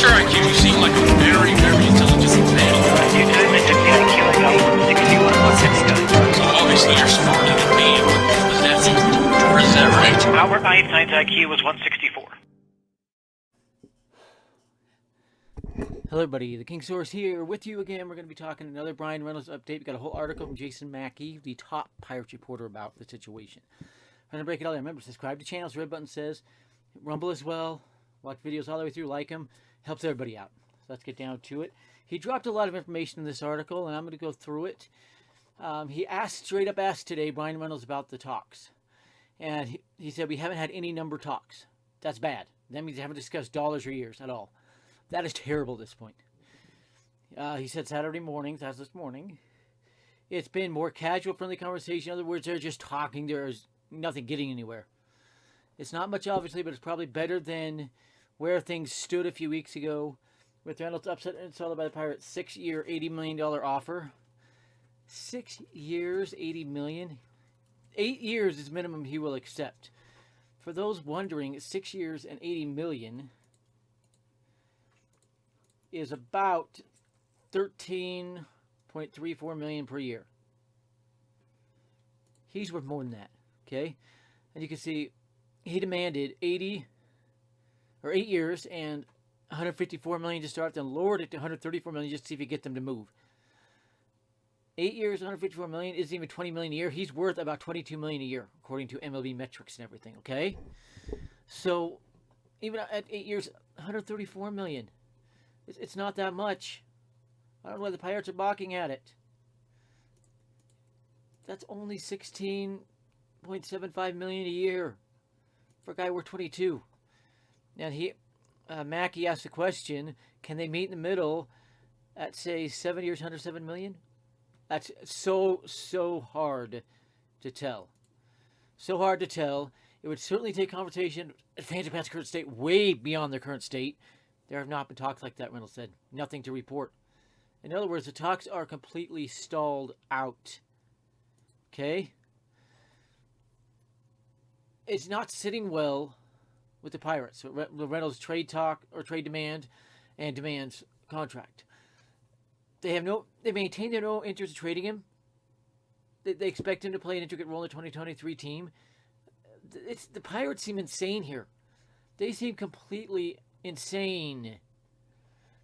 Mr. IQ, you seem like a very, very intelligent man. You did mention IQ about 61 169. So obviously you're smarter than me. Is that right? Albert Einstein's IQ was 164. Hello everybody, TheKingSource here with you again. We're going to be talking another BRYAN Reynolds update. We got a whole article from Jason Mackey, the top Pirates reporter, about the situation. I'm going to break it all down. Remember, subscribe to the channel, as the red button says. Rumble as well. Watch videos all the way through, like them. Helps everybody out. So let's get down to it. He dropped a lot of information in this article, and I'm going to go through it. He straight up asked today, BRYAN Reynolds, about the talks. And he said, we haven't had any number talks. That's bad. That means they haven't discussed dollars or years at all. That is terrible at this point. He said Saturday mornings, as this morning, it's been more casual, friendly conversation. In other words, they're just talking. There's nothing getting anywhere. It's not much, obviously, but it's probably better than where things stood a few weeks ago with Reynolds upset and installed by the Pirates' 6-year, $80 million offer. 6 years, $80 million. 8 years is minimum he will accept. For those wondering, 6 years and $80 million is about $13.34 million per year. He's worth more than that, okay? And you can see he demanded 8 years and $154 million to start, then lowered it to $134 million just to see if he get them to move. 8 years, $154 million isn't even $20 million a year. He's worth about $22 million a year, according to MLB metrics and everything, okay? So even at 8 years, $134 million. It's not that much. I don't know why the Pirates are balking at it. That's only $16.75 million a year for a guy worth 22. And Mackey asked the question: can they meet in the middle at, say, 7 years, $107 million? That's so hard to tell. So hard to tell. It would certainly take conversation fans of past current state way beyond their current state. There have not been talks like that, Reynolds said. Nothing to report. In other words, the talks are completely stalled out. Okay? It's not sitting well with the Pirates. The Reynolds trade talk or trade demand and demands contract. They maintain their no interest in trading him. They expect him to play an intricate role in the 2023 team. The Pirates seem insane here. They seem completely insane.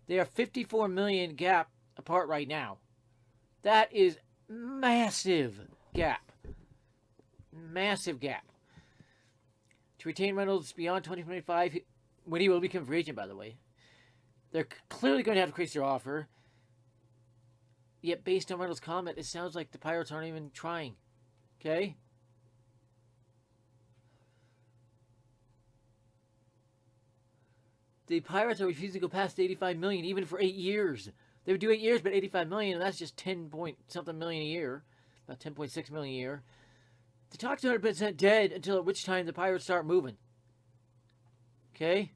They are $54 million gap apart right now. That is massive gap. Massive gap. To retain Reynolds beyond 2025, when he will become free agent, by the way, they're clearly going to have to increase their offer. Yet, based on Reynolds' comment, it sounds like the Pirates aren't even trying. Okay? The Pirates are refusing to go past $85 million, even for 8 years. They would do 8 years, but $85 million, and that's just 10 point something million a year, about 10.6 million a year. The talk's 100% dead until at which time the Pirates start moving. Okay?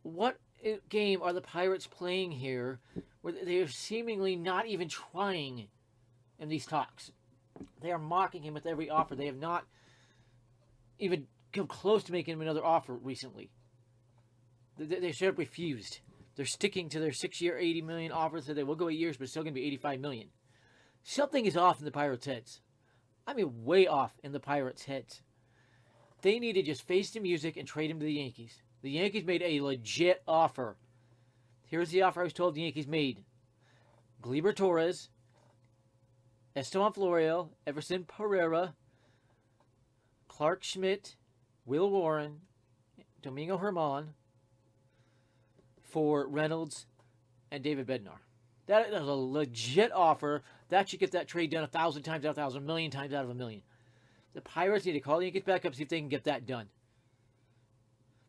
What game are the Pirates playing here where they are seemingly not even trying in these talks? They are mocking him with every offer. They have not even come close to making him another offer recently. They straight up refused. They're sticking to their 6-year, $80 million offer. So they will go 8 years, but it's still going to be $85 million. Something is off in the Pirates' heads. I mean, way off in the Pirates' heads. They need to just face the music and trade him to the Yankees. The Yankees made a legit offer. Here's the offer I was told the Yankees made. Gleyber Torres, Esteban Florial, Everson Pereira, Clark Schmidt, Will Warren, Domingo Germán for Reynolds and David Bednar. That is a legit offer. That should get that trade done 1,000 times out of 1,000, a million times out of a million. The Pirates need to call the Yankees back up, see if they can get that done.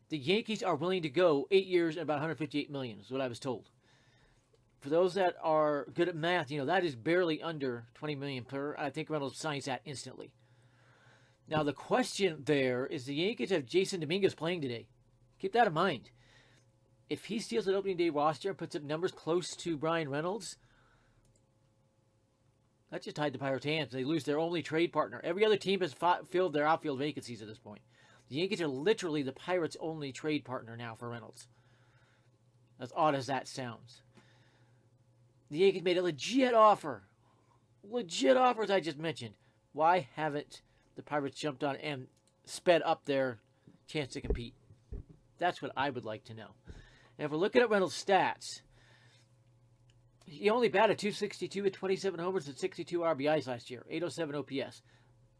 The Yankees are willing to go 8 years and about $158 million, is what I was told. For those that are good at math, that is barely under $20 million per. I think Reynolds signs that instantly. Now, the question there is the Yankees have Jason Dominguez playing today. Keep that in mind. If he steals an opening day roster and puts up numbers close to BRYAN Reynolds, that just tied the Pirates' hands. They lose their only trade partner. Every other team has filled their outfield vacancies at this point. The Yankees are literally the Pirates' only trade partner now for Reynolds. As odd as that sounds. The Yankees made a legit offer. Legit offers I just mentioned. Why haven't the Pirates jumped on and sped up their chance to compete? That's what I would like to know. And if we're looking at Reynolds' stats, he only batted .262 with 27 homers and 62 RBIs last year. .807 OPS.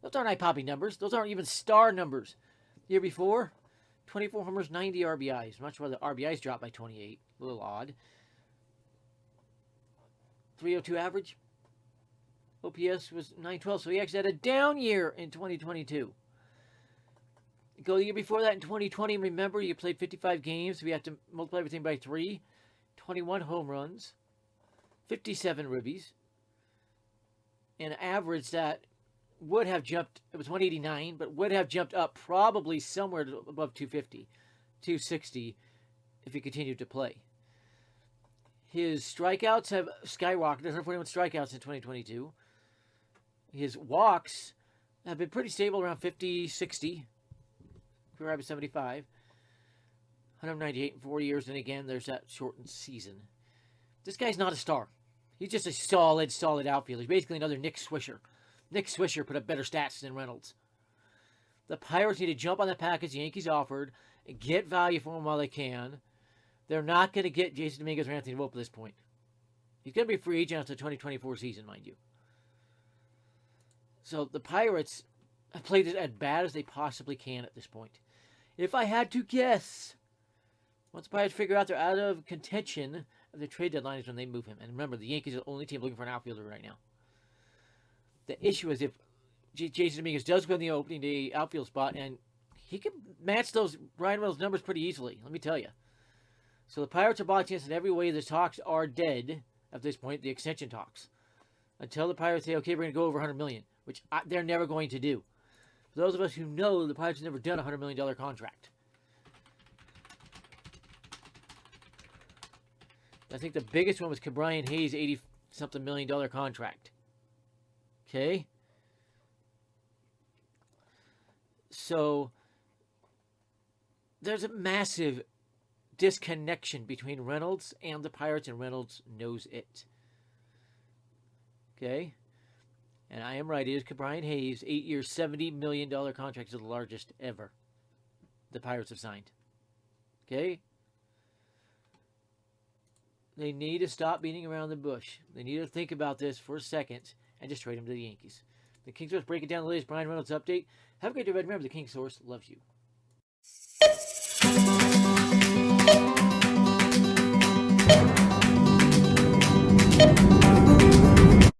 Those aren't eye-popping numbers. Those aren't even star numbers. The year before, 24 homers, 90 RBIs. Much where the RBIs dropped by 28. A little odd. 302 average. OPS was 912, so he actually had a down year in 2022. Go the year before that in 2020, remember, you played 55 games, so we have to multiply everything by 3. 21 home runs, 57 ribbies, and an average that would have jumped, it was 189, but would have jumped up probably somewhere above 250, 260 if he continued to play. His strikeouts have skyrocketed, 141 strikeouts in 2022. His walks have been pretty stable around 50, 60. Career average 75. 198 in 4 years, and again, there's that shortened season. This guy's not a star. He's just a solid outfielder. He's basically another Nick Swisher. Nick Swisher put up better stats than Reynolds. The Pirates need to jump on the package the Yankees offered and get value for him while they can. They're not going to get Jason Dominguez or Anthony Volpe at this point. He's going to be a free agent after the 2024 season, mind you. So the Pirates have played it as bad as they possibly can at this point. If I had to guess, once the Pirates figure out they're out of contention of the trade deadline is when they move him. And remember, the Yankees are the only team looking for an outfielder right now. The issue is if Jason Dominguez does win the opening day outfield spot, and he can match those Bryan Reynolds numbers pretty easily, let me tell you. So the Pirates are boxing us in every way. The talks are dead at this point, the extension talks. Until the Pirates say, okay, we're going to go over $100 million, which they're never going to do. For those of us who know, the Pirates have never done a $100 million contract. I think the biggest one was Brian Hayes' $80-something million contract. Okay? So, there's a massive disconnection between Reynolds and the Pirates, and Reynolds knows it. Okay? And I am right. It is Brian Hayes' 8-year, $70 million contract is the largest ever the Pirates have signed. Okay? They need to stop beating around the bush. They need to think about this for a second and just trade him to the Yankees. The King Source breaking down the latest Bryan Reynolds update. Have a great day, Red. Remember, the King Source loves you.